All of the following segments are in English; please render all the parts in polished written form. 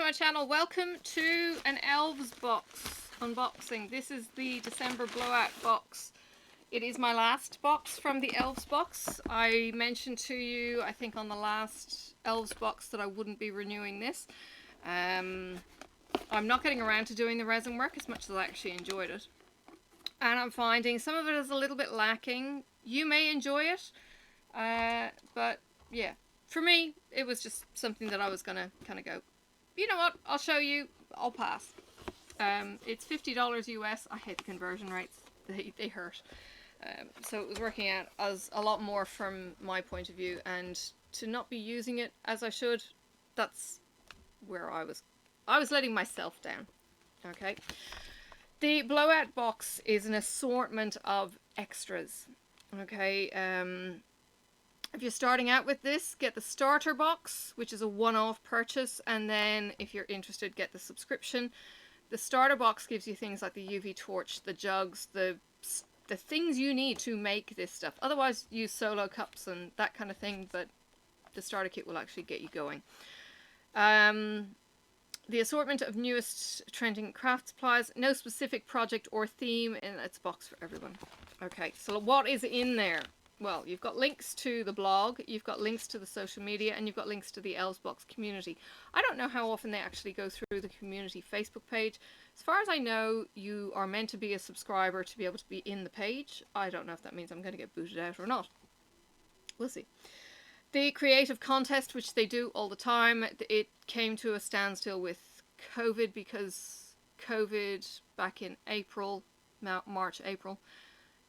my channel. Welcome to an Elves box unboxing. This is the December blowout box. It is my last box from the Elves box. I mentioned to you, I think on the last Elves box, that I wouldn't be renewing this. I'm not getting around to doing the resin work as much as I actually enjoyed it. And I'm finding some of it is a little bit lacking. You may enjoy it, but yeah. For me, it was just something that I was going to kind of go, you know what, I'll show you, I'll pass. It's $50 US. I hate the conversion rates. They hurt. So it was working out as a lot more from my point of view, and to not be using it as I should, that's where I was letting myself down. Okay. The blowout box is an assortment of extras. Okay. If you're starting out with this, get the starter box, which is a one-off purchase, and then if you're interested, get the subscription. The starter box gives you things like the UV torch, the jugs, the things you need to make this stuff. Otherwise, use solo cups and that kind of thing, but the starter kit will actually get you going. The assortment of newest trending craft supplies, no specific project or theme, and it's a box for everyone. Okay, so what is in there? Well, you've got links to the blog, you've got links to the social media, and you've got links to the Elves box community. I don't know how often they actually go through the community Facebook page. As far as I know, you are meant to be a subscriber to be able to be in the page. I don't know if that means I'm going to get booted out or not. We'll see. The creative contest, which they do all the time, it came to a standstill with COVID because COVID back in April, March, April,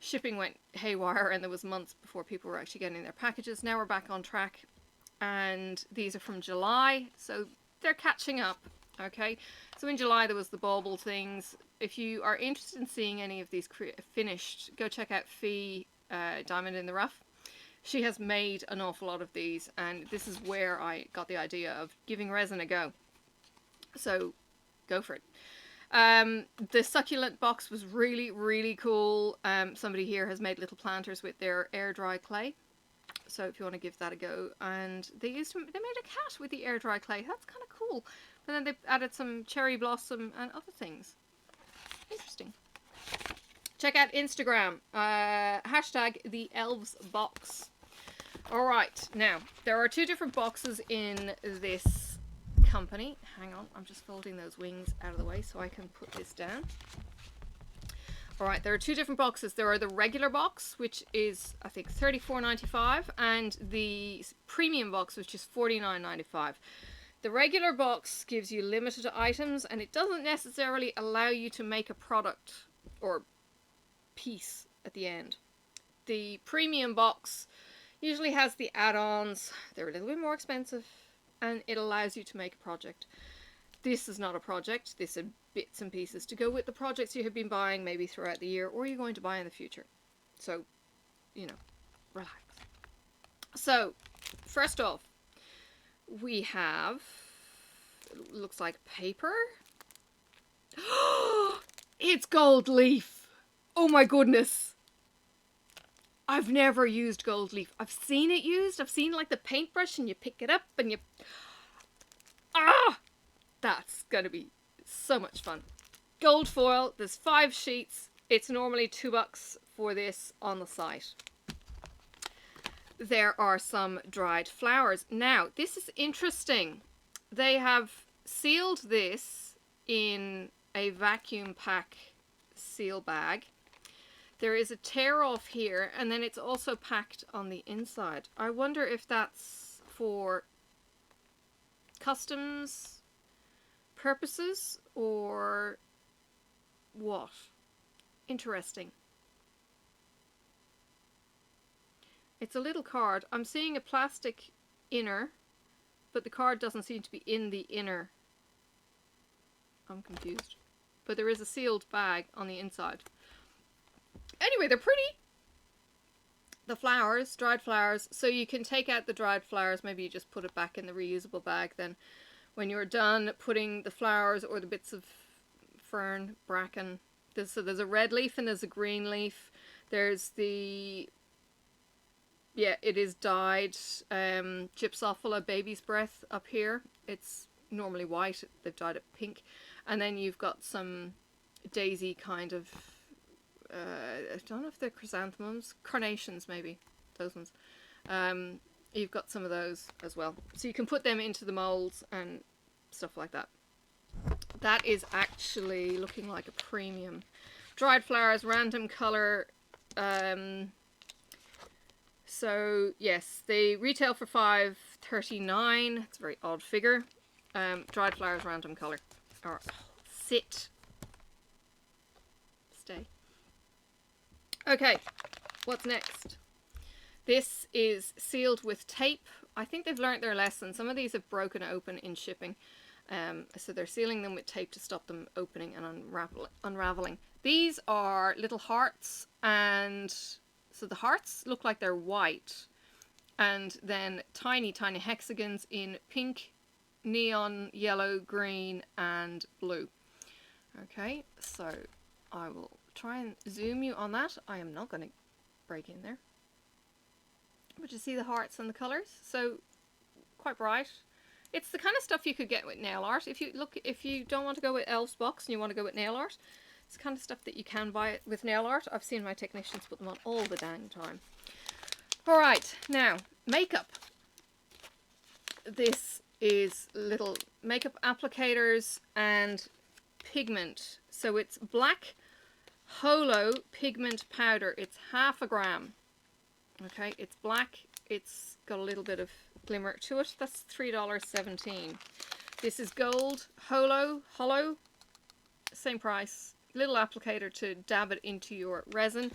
shipping went haywire and there was months before people were actually getting their packages. Now we're back on track, and these are from July, so they're catching up. Okay, so in July there was the bauble things. If you are interested in seeing any of these finished, go check out Fee Diamond in the Rough. She has made an awful lot of these, and this is where I got the idea of giving resin a go. So go for it. The succulent box was really, really cool. Somebody here has made little planters with their air dry clay, so if you want to give that a go. And they made a cat with the air dry clay. That's kind of cool. But then they added some cherry blossom and other things. Interesting. Check out Instagram, hashtag the Elves box. Alright, now there are two different boxes in this company. Hang on, I'm just folding those wings out of the way so I can put this down. Alright, there are two different boxes. There are the regular box, which is I think $34.95, and the premium box, which is $49.95. The regular box gives you limited items, and it doesn't necessarily allow you to make a product or piece at the end. The premium box usually has the add-ons. They're a little bit more expensive, and it allows you to make a project. This is not a project. This is bits and pieces to go with the projects you have been buying maybe throughout the year, or you're going to buy in the future. So, you know, relax. So, first off, we have, it looks like paper. It's gold leaf. Oh my goodness. I've never used gold leaf. I've seen it used. I've seen like the paintbrush and you pick it up and you... Ah! That's going to be so much fun. Gold foil. There's 5 sheets. It's normally $2 for this on the site. There are some dried flowers. Now, this is interesting. They have sealed this in a vacuum pack seal bag. There is a tear off here, and then it's also packed on the inside. I wonder if that's for customs purposes or what. Interesting. It's a little card. I'm seeing a plastic inner, but the card doesn't seem to be in the inner. I'm confused. But there is a sealed bag on the inside. Anyway, they're pretty. The flowers, dried flowers. So you can take out the dried flowers. Maybe you just put it back in the reusable bag. Then when you're done putting the flowers or the bits of fern, bracken. So there's a red leaf and there's a green leaf. There's the... Yeah, it is dyed Gypsophila baby's breath up here. It's normally white, they've dyed it pink. And then you've got some daisy kind of, I don't know if they're chrysanthemums, carnations maybe, those ones. You've got some of those as well. So you can put them into the molds and stuff like that. That is actually looking like a premium. Dried flowers, random colour. So yes, they retail for $5.39. It's a very odd figure. Dried flowers, random colour. Or sit. Stay. Okay, what's next? This is sealed with tape. I think they've learnt their lesson. Some of these have broken open in shipping. So they're sealing them with tape to stop them opening and unraveling. These are little hearts, and so the hearts look like they're white, and then tiny, tiny hexagons in pink, neon, yellow, green, and blue. Okay, so I will try and zoom you on that. I am not going to break in there. But you see the hearts and the colours? So quite bright. It's the kind of stuff you could get with nail art. If you don't want to go with Elf's box and you want to go with nail art, it's the kind of stuff that you can buy with nail art. I've seen my technicians put them on all the dang time. Alright, now, makeup. This is little makeup applicators and pigment. So it's black holo pigment powder. It's 1/2 gram. Okay, it's black. It's got a little bit of glimmer to it. That's $3.17. This is gold hollow, same price. Little applicator to dab it into your resin.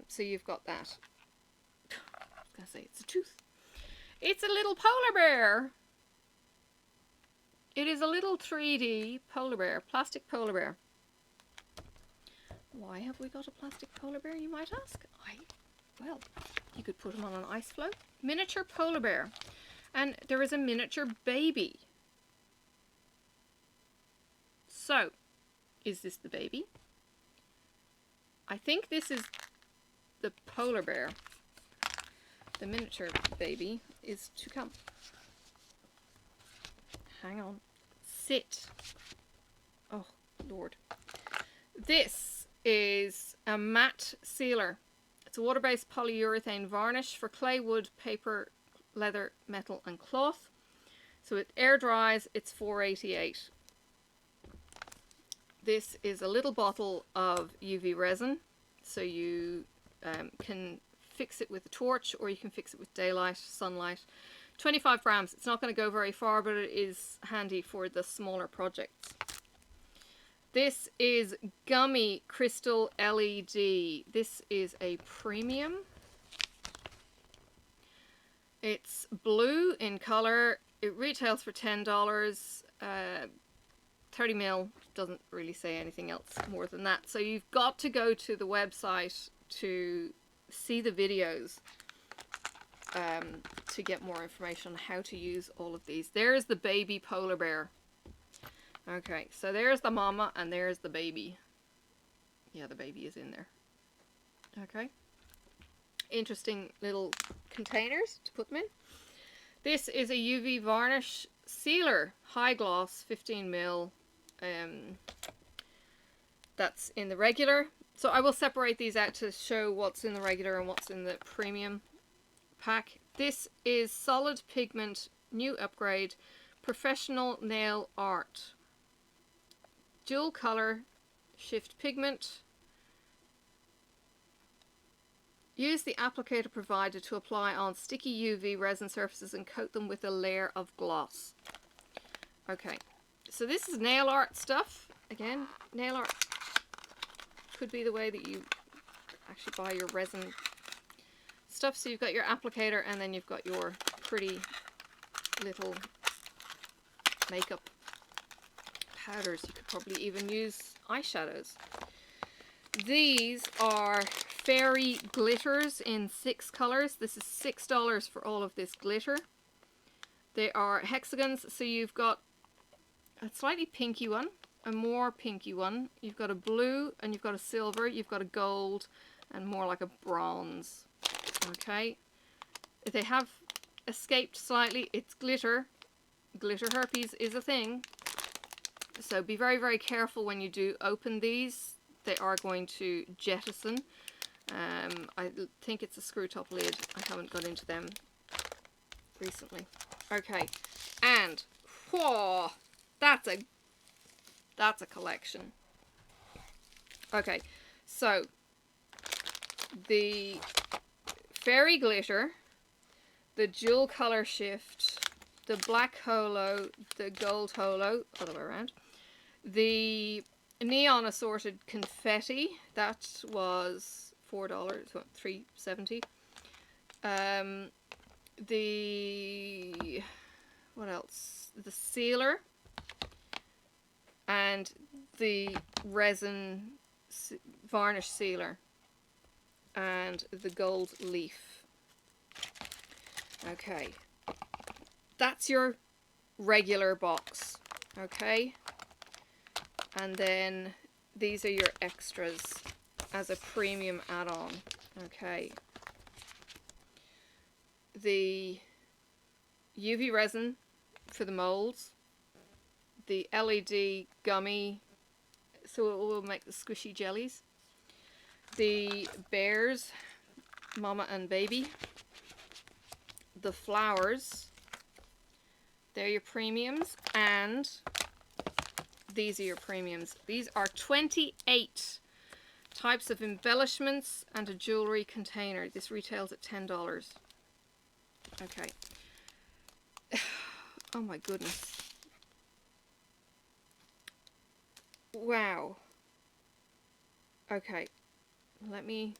So you've got that. I was gonna say it's a tooth. It's a little polar bear. It is a little 3D polar bear, plastic polar bear. Why have we got a plastic polar bear, you might ask? Well, you could put him on an ice floe. Miniature polar bear. And there is a miniature baby. So, is this the baby? I think this is the polar bear. The miniature baby is to come. Hang on. Sit. Oh, Lord. This is a matte sealer. It's a water-based polyurethane varnish for clay, wood, paper, leather, metal and cloth. So it air dries. It's $4.88. This is a little bottle of UV resin. So you can fix it with a torch or you can fix it with daylight, sunlight. 25 grams. It's not going to go very far, but it is handy for the smaller projects. This is Gummy Crystal LED. This is a premium. It's blue in colour. It retails for $10. 30 mil doesn't really say anything else more than that. So you've got to go to the website to see the videos to get more information on how to use all of these. There's the baby polar bear. Okay, so there's the mama and there's the baby. Yeah, the baby is in there. Okay. Interesting little containers to put them in. This is a UV varnish sealer, high gloss, 15 mil. That's in the regular. So I will separate these out to show what's in the regular and what's in the premium pack. This is solid pigment, new upgrade, professional nail art. Dual color, shift pigment. Use the applicator provided to apply on sticky UV resin surfaces and coat them with a layer of gloss. Okay, so this is nail art stuff. Again, nail art could be the way that you actually buy your resin stuff. So you've got your applicator and then you've got your pretty little makeup powders. You could probably even use eyeshadows. These are fairy glitters in 6 colors. This is $6 for all of this glitter. They are hexagons, so you've got a slightly pinky one, a more pinky one. You've got a blue and you've got a silver. You've got a gold and more like a bronze. Okay. They have escaped slightly. It's glitter. glitter herpes is a thing. So be very, very careful when you do open these. They are going to jettison. I think it's a screw top lid. I haven't got into them recently. Okay, and whoa, that's a collection. Okay, so the fairy glitter, the dual color shift, the black holo, the gold holo, other way around, the neon assorted confetti, that was $4, $3.70. The, what else? The sealer and the resin varnish sealer and the gold leaf. Okay, that's your regular box. Okay, and then these are your extras as a premium add-on. Okay, the UV resin for the molds, the LED gummy, so it will make the squishy jellies, the bears, mama and baby, the flowers, they're your premiums, and these are your premiums. These are 28 types of embellishments and a jewelry container. This retails at $10. Okay. Oh my goodness. Wow. Okay. Let me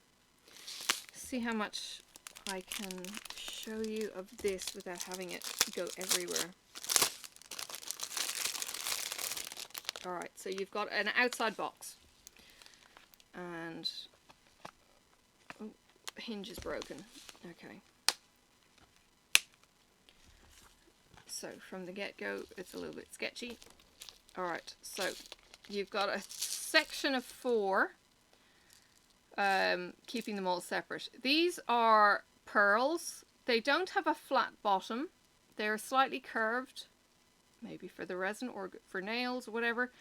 see how much I can show you of this without having it go everywhere. Alright, so you've got an outside box. And oh, hinge is broken. Okay. So from the get-go, it's a little bit sketchy. Alright, so you've got a section of 4, keeping them all separate. These are pearls. They don't have a flat bottom. They're slightly curved, maybe for the resin or for nails or whatever.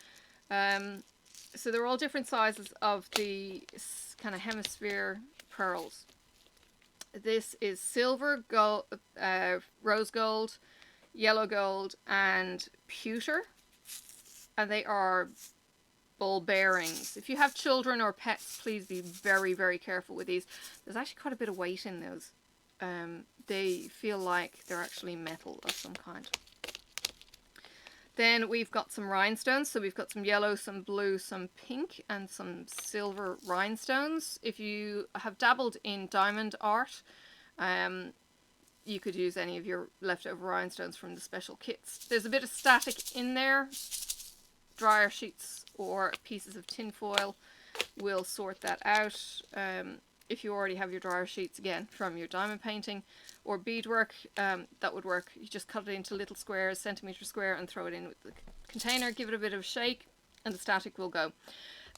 So they're all different sizes of the kind of hemisphere pearls. This is silver, gold, rose gold, yellow gold, and pewter. And they are ball bearings. If you have children or pets, please be very, very careful with these. There's actually quite a bit of weight in those. They feel like they're actually metal of some kind. Then we've got some rhinestones. So we've got some yellow, some blue, some pink, and some silver rhinestones. If you have dabbled in diamond art, you could use any of your leftover rhinestones from the special kits. There's a bit of static in there. Dryer sheets or pieces of tin foil will sort that out. If you already have your dryer sheets, again, from your diamond painting or beadwork, that would work. You just cut it into little squares, centimetre square, and throw it in with the container, give it a bit of a shake, and the static will go.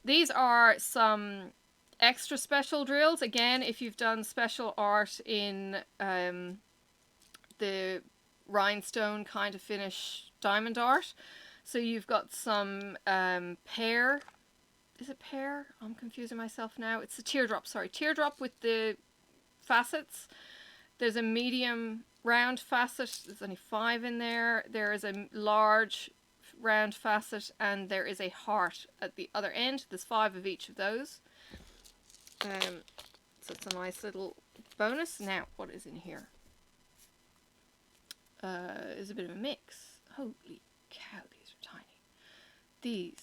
These are some extra special drills. Again, if you've done special art in the rhinestone kind of finish diamond art. So you've got some pear. Is it pear? I'm confusing myself now. It's a teardrop, sorry. Teardrop with the facets. There's a medium round facet. There's only 5 in there. There is a large round facet, and there is a heart at the other end. There's 5 of each of those. So it's a nice little bonus. Now, what is in here? Is a bit of a mix. Holy cow, these are tiny. These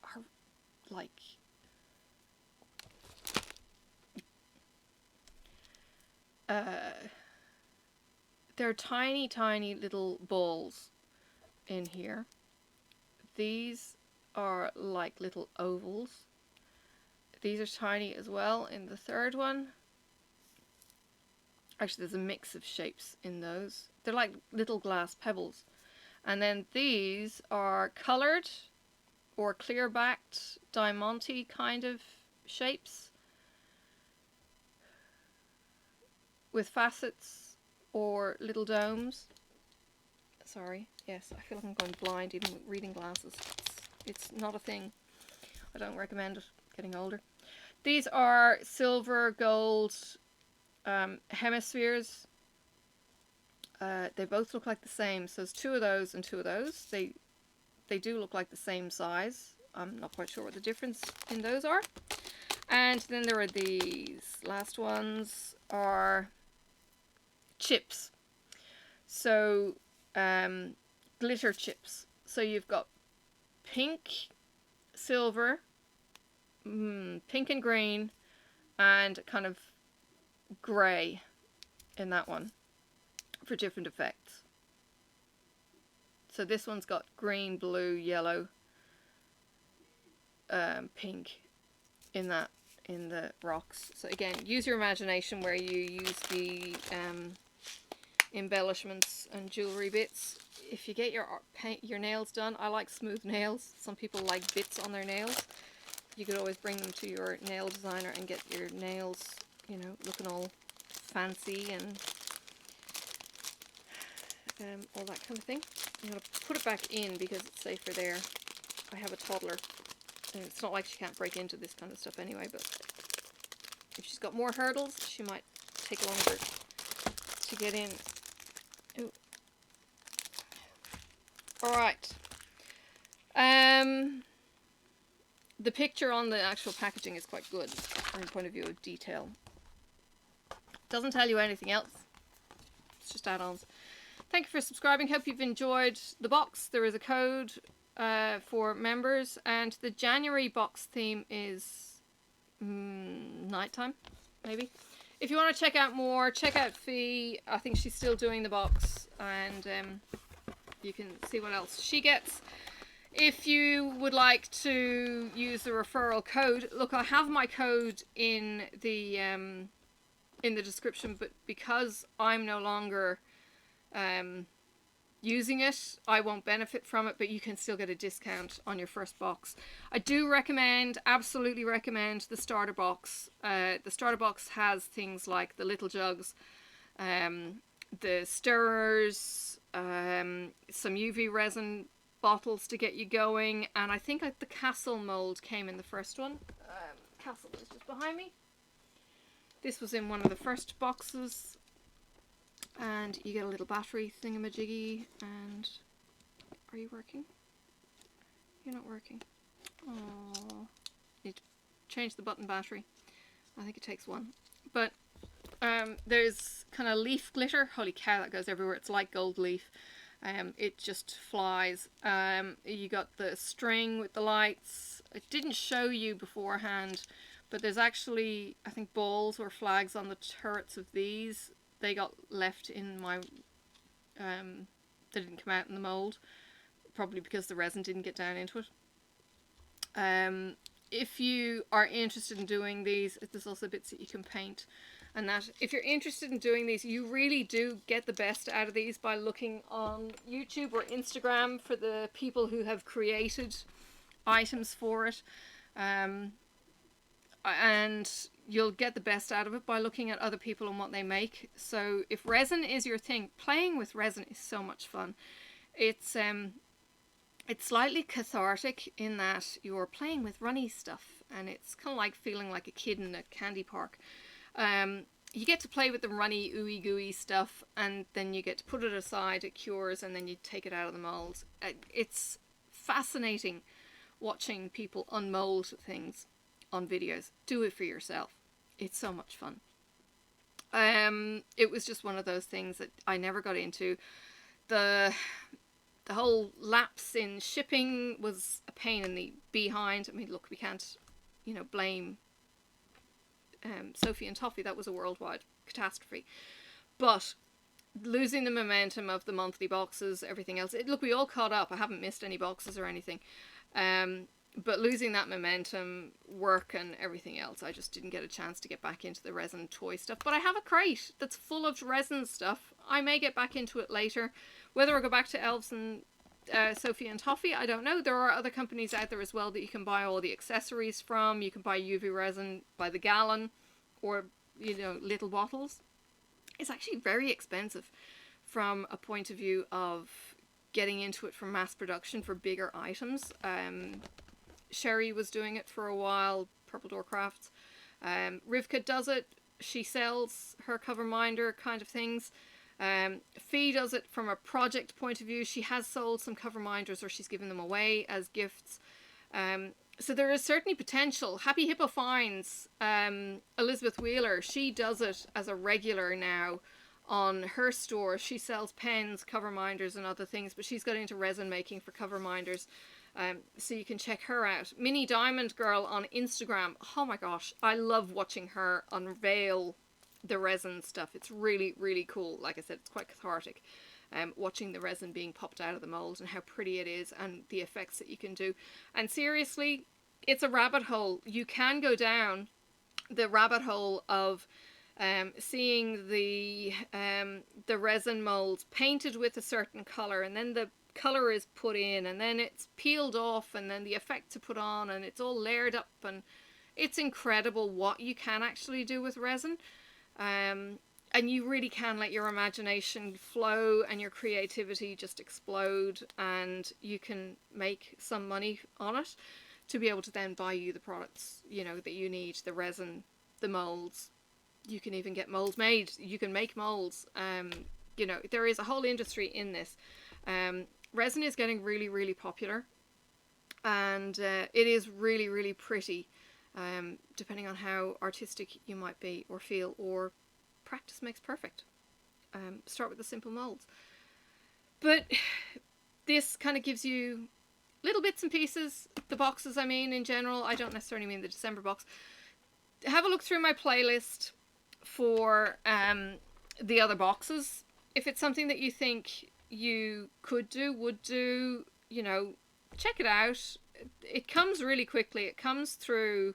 are like they're tiny, tiny little balls in here. These are like little ovals. These are tiny as well in the third one. Actually, there's a mix of shapes in those. They're like little glass pebbles. And then these are coloured or clear-backed diamante kind of shapes with facets or little domes. Sorry. Yes, I feel like I'm going blind even with reading glasses. It's not a thing. I don't recommend it. Getting older. These are silver gold hemispheres. They both look like the same. So there's 2 of those and 2 of those. They do look like the same size. I'm not quite sure what the difference in those are. And then there are these. Last ones are chips. So glitter chips. So you've got pink, silver, pink and green, and kind of grey in that one for different effects. So this one's got green, blue, yellow, pink in the rocks. So again, use your imagination where you use the embellishments and jewelry bits. If you get your nails done, I like smooth nails. Some people like bits on their nails. You could always bring them to your nail designer and get your nails, you know, looking all fancy and all that kind of thing. I'm going to put it back in because it's safer there. I have a toddler, and it's not like she can't break into this kind of stuff anyway, but if she's got more hurdles, she might take longer to get in. Ooh. Alright. The picture on the actual packaging is quite good from the point of view of detail. Doesn't tell you anything else. It's just add-ons. Thank you for subscribing. Hope you've enjoyed the box. There is a code for members, and the January box theme is nighttime, maybe. If you want to check out more, check out Fee. I think she's still doing the box, and you can see what else she gets. If you would like to use the referral code, look, I have my code in the description, but because I'm no longer using it, I won't benefit from it, but you can still get a discount on your first box. I do recommend, absolutely recommend the starter box. The starter box has things like the little jugs, the stirrers, some UV resin bottles to get you going, and I think the castle mold came in the first one. Castle is just behind me. This was in one of the first boxes, and you get a little battery thingamajiggy. And are you working? You're not working. Oh, need to change the button battery. I think it takes one. But there's kind of leaf glitter. Holy cow, that goes everywhere. It's like gold leaf. It just flies. You got the string with the lights. It didn't show you beforehand, but there's actually, I think, balls or flags on the turrets of these. They got left in my, they didn't come out in the mold, probably because the resin didn't get down into it. If you are interested in doing these, there's also bits that you can paint. And that, if you're interested in doing these, you really do get the best out of these by looking on YouTube or Instagram for the people who have created items for it. And you'll get the best out of it by looking at other people and what they make. So if resin is your thing, playing with resin is so much fun. It's slightly cathartic in that you're playing with runny stuff, and it's kind of like feeling like a kid in a candy park. You get to play with the runny, ooey gooey stuff, and then you get to put it aside, it cures, and then you take it out of the mold. It's fascinating watching people unmold things on videos. Do it for yourself. It's so much fun. It was just one of those things that I never got into. The whole lapse in shipping was a pain in the behind. I mean, look, we can't, blame Sophie and Toffee. That was a worldwide catastrophe. But losing the momentum of the monthly boxes, everything else. Look, we all caught up. I haven't missed any boxes or anything. But losing that momentum, work and everything else, I just didn't get a chance to get back into the resin toy stuff. But I have a crate that's full of resin stuff. I may get back into it later. Whether I go back to Elves and Sophie and Toffee, I don't know. There are other companies out there as well that you can buy all the accessories from. You can buy UV resin by the gallon or, little bottles. It's actually very expensive from a point of view of getting into it for mass production for bigger items. Sherry was doing it for a while, Purple Door Crafts. Rivka does it. She sells her cover minder kind of things. Fee does it from a project point of view. She has sold some cover minders, or she's given them away as gifts. So there is certainly potential. HappyHippoFinds, Elizabeth Wheeler, she does it as a regular now on her store. She sells pens, cover minders and other things, but she's got into resin making for cover minders. So you can check her out. Mini Diamond Girl on Instagram. Oh my gosh, I love watching her unveil the resin stuff. It's really, really cool. Like I said, it's quite cathartic. Watching the resin being popped out of the mold and how pretty it is and the effects that you can do. And seriously, it's a rabbit hole. You can go down the rabbit hole of seeing the resin molds painted with a certain color, and then the color is put in, and then it's peeled off, and then the effects are put on, and it's all layered up, and it's incredible what you can actually do with resin. And you really can let your imagination flow and your creativity just explode, and you can make some money on it to be able to then buy you the products, you know, that you need, the resin, the molds. You can even get molds made. You can make molds. You know, there is a whole industry in this. Resin is getting really, really popular, and it is really, really pretty, depending on how artistic you might be or feel, or practice makes perfect. Start with the simple molds. But this kind of gives you little bits and pieces. The boxes, I mean, in general. I don't necessarily mean the December box. Have a look through my playlist for the other boxes. If it's something that you think you could do, would do, you know, check it out. It comes really quickly. It comes through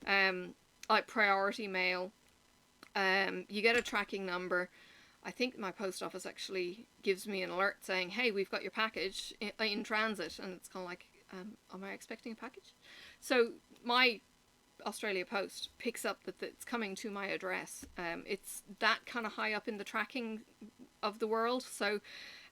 like priority mail. You get a tracking number. I think my post office actually gives me an alert saying, hey, we've got your package in transit. And it's kind of like, am I expecting a package? So my Australia Post picks up that it's coming to my address. It's that kind of high up in the tracking of the world. So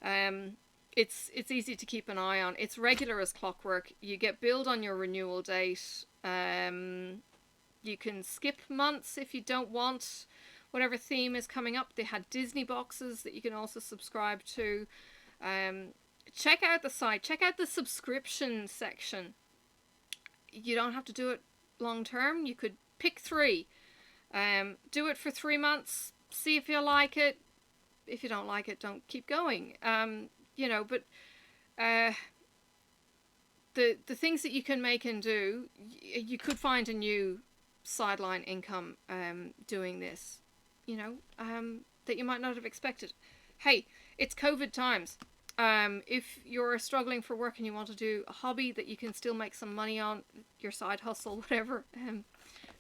it's easy to keep an eye on. It's regular as clockwork. You get billed on your renewal date. You can skip months if you don't want whatever theme is coming up. They had Disney boxes that you can also subscribe to. Check out the site. Check out the subscription section. You don't have to do it long term. You could pick 3. Do it for 3 months. See if you like it. If you don't like it, don't keep going. You know, but the things that you can make and do, you could find a new sideline income doing this, you know, that you might not have expected. Hey, it's COVID times. If you're struggling for work and you want to do a hobby that you can still make some money on, your side hustle, whatever. It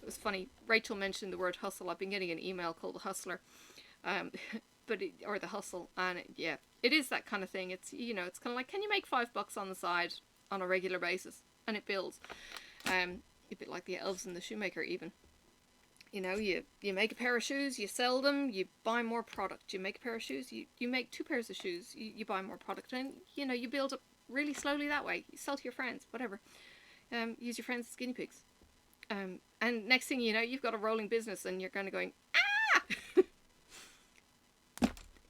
was funny, Rachel mentioned the word hustle. I've been getting an email called The Hustler, or The Hustle, and yeah, it is that kind of thing. It's, you know, it's kind of like, can you make $5 on the side on a regular basis? And it builds. A bit like the elves and the shoemaker even. You know, you make a pair of shoes, you sell them, you buy more product. You make a pair of shoes, you make 2 pairs of shoes, you buy more product, and, you know, you build up really slowly that way. You sell to your friends, whatever. Use your friends as guinea pigs. And next thing you know, you've got a rolling business and you're kind of going, ah!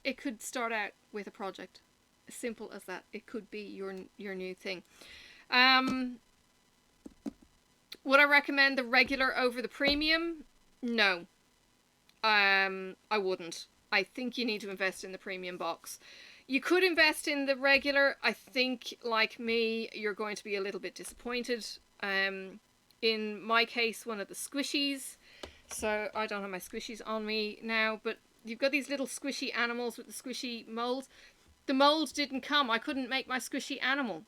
It could start out with a project. As simple as that. It could be your new thing. Would I recommend the regular over the premium? No. I wouldn't. I think you need to invest in the premium box. You could invest in the regular. I think, like me, you're going to be a little bit disappointed. In my case, one of the squishies. So I don't have my squishies on me now, but you've got these little squishy animals with the squishy molds. The mold didn't come. I couldn't make my squishy animal.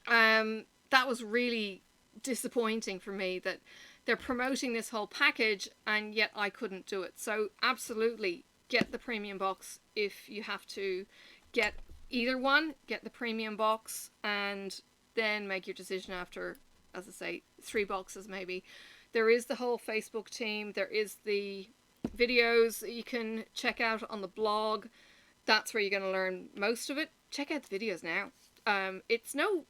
That was really disappointing for me, that they're promoting this whole package and yet I couldn't do it. So absolutely get the premium box. If you have to get either one, get the premium box and then make your decision after, as I say, 3 boxes maybe. There is the whole Facebook team. There is the videos that you can check out on the blog. that's where you're going to learn most of it. Check out the videos now. It's no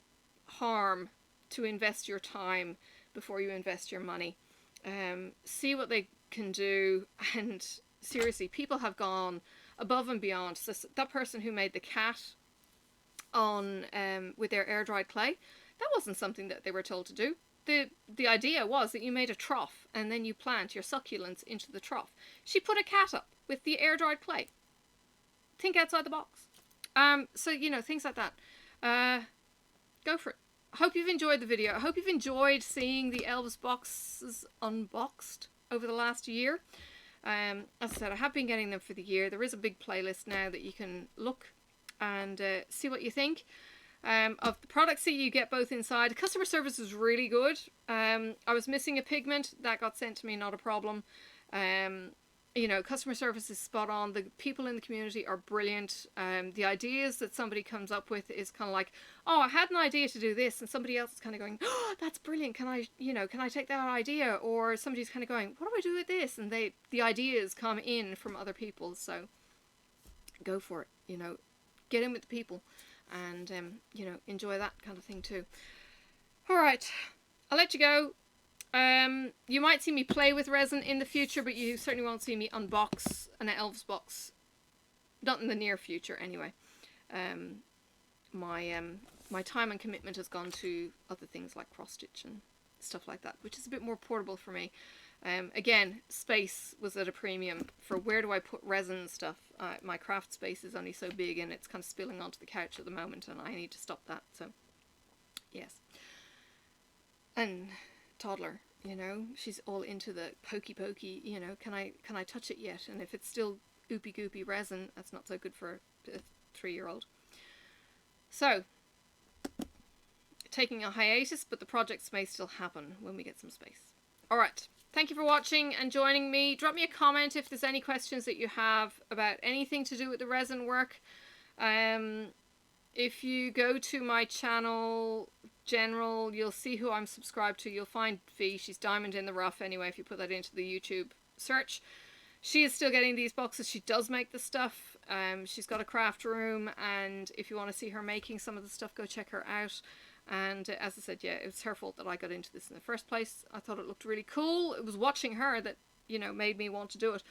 harm to invest your time before you invest your money. See what they can do, and seriously, people have gone above and beyond. So that person who made the cat on with their air dried clay, that wasn't something that they were told to do. The idea was that you made a trough and then you plant your succulents into the trough. She put a cat up with the air dried clay. Think outside the box. So you know, things like that. Go for it. I hope you've enjoyed the video. I hope you've enjoyed seeing the Elves boxes unboxed over the last year. As I said, I have been getting them for the year. There is a big playlist now that you can look and see what you think of the products that you get both inside. Customer service is really good. I was missing a pigment. That got sent to me, not a problem. You know, customer service is spot on. The people in the community are brilliant. The ideas that somebody comes up with is kind of like, oh, I had an idea to do this, and somebody else is kind of going, oh, that's brilliant. Can I take that idea? Or somebody's kind of going, what do I do with this? And the ideas come in from other people. So go for it. You know, get in with the people, and you know, enjoy that kind of thing too. All right, I'll let you go. You might see me play with resin in the future, but you certainly won't see me unbox an Elves box. Not in the near future, anyway. My time and commitment has gone to other things like cross stitch and stuff like that, which is a bit more portable for me. Again, space was at a premium for where do I put resin stuff. My craft space is only so big, and it's kind of spilling onto the couch at the moment, and I need to stop that. So, yes. And toddler, you know, she's all into the pokey, you know, can I touch it yet? And if it's still oopy goopy resin, that's not so good for a 3-year-old. So, taking a hiatus, but the projects may still happen when we get some space. Alright, thank you for watching and joining me. Drop me a comment if there's any questions that you have about anything to do with the resin work. If you go to my channel general, you'll see who I'm subscribed to. You'll find V. She's diamond in the rough anyway, if you put that into the YouTube search. She is still getting these boxes. She does make the stuff. She's got a craft room, and if you want to see her making some of the stuff, go check her out. And as I said, yeah, it was her fault that I got into this in the first place. I thought it looked really cool. It was watching her that, you know, made me want to do it.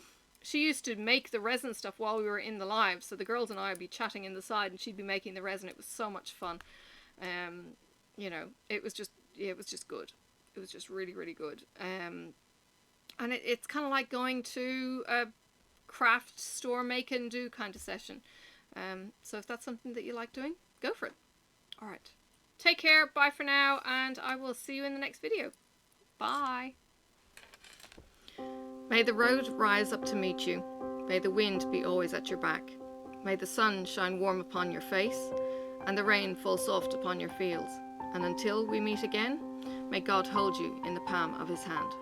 She used to make the resin stuff while we were in the live, so the girls and I would be chatting in the side and she'd be making the resin. It was so much fun. You know, it was just good. It was just really, really good. And it's kind of like going to a craft store make and do kind of session. So if that's something that you like doing, go for it. All right. Take care. Bye for now, and I will see you in the next video. Bye. May the road rise up to meet you. May the wind be always at your back. May the sun shine warm upon your face, and the rain fall soft upon your fields. And until we meet again, may God hold you in the palm of his hand.